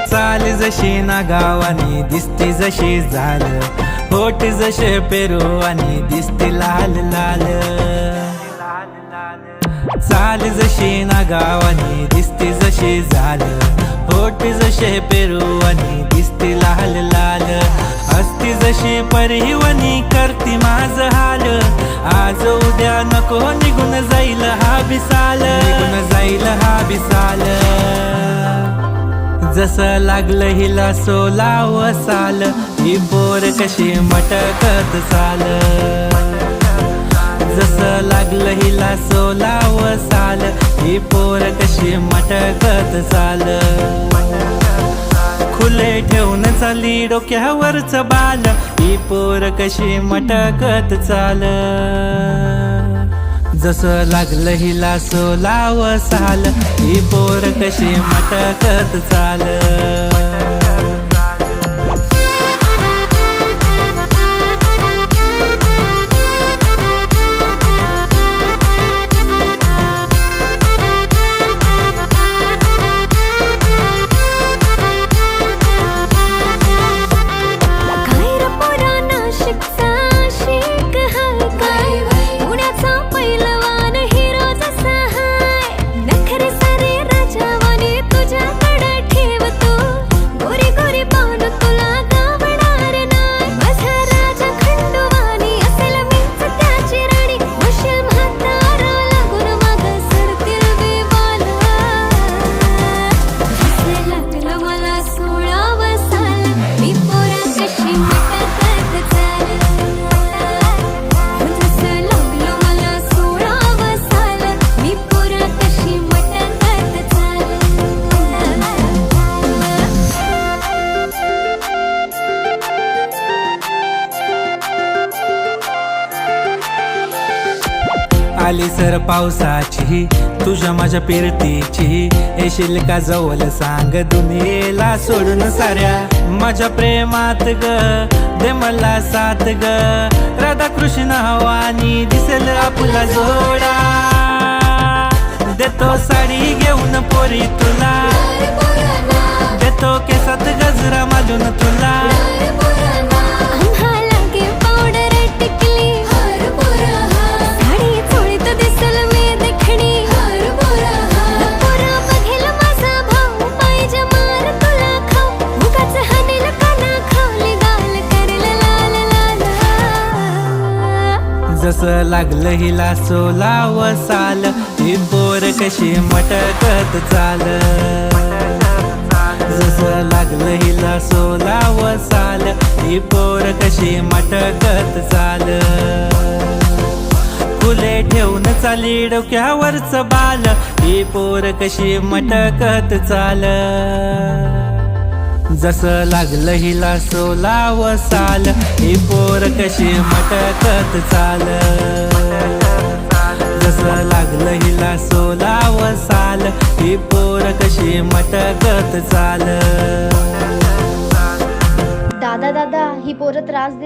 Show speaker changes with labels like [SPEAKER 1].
[SPEAKER 1] चाल जशी ना गावानी दिसती जशी झालं, होठ जसे पेरू आणि दिसती लाल लाल। चाल जशी ना गावानी दिसती जशी झालं, होठ जसे पेरू आणि दिसती लाल लाल। हसती जशी परिवनी करती माझ हाल, आज उद्या नको निघून जाईल हा बिसाल, निघून जाईल हा बिसाल। जसं लागलं हिला 16 साल, ही पोर कशी मटकत चाल। जसं लागलं हिला 16 साल, ही पोर कशी मटकत चाल। खुले ठेवून चाली डोक्यावरच बाल, ही पोर कशी मटकत चाल। जसं लागलं हिला 16 साल, ही पोर कशी मटकत चाल। आली सर पावसाची तुझ्या माझ्या पिरतीची, येशील का जवळ सांग दुनियेला सोडून साऱ्या। माझ्या प्रेमात ग दे मला साथ ग, राधा कृष्ण हवानी दिसेल आपला जोडा। देतो साडी घेऊन पोरी तुला, देतो केसात गजरा मालून तुला। जसं लागलं हिला 16 साल, ही पोर कशी मटकत चाल। जसं लागलं हिला 16 साल, ही पोर कशी मटकत चाल। खुले ठेवून चाली डोक्यावरच बाल, ही पोर कशी मटकत चाल। जसं लागलं हिला 16 साल, ही पोर कशी मटकत चाल। जसं लागलं हिला 16 साल, ही पोर कशी मटकत चाल।
[SPEAKER 2] दादा दादा, ही पोरं त्रास देत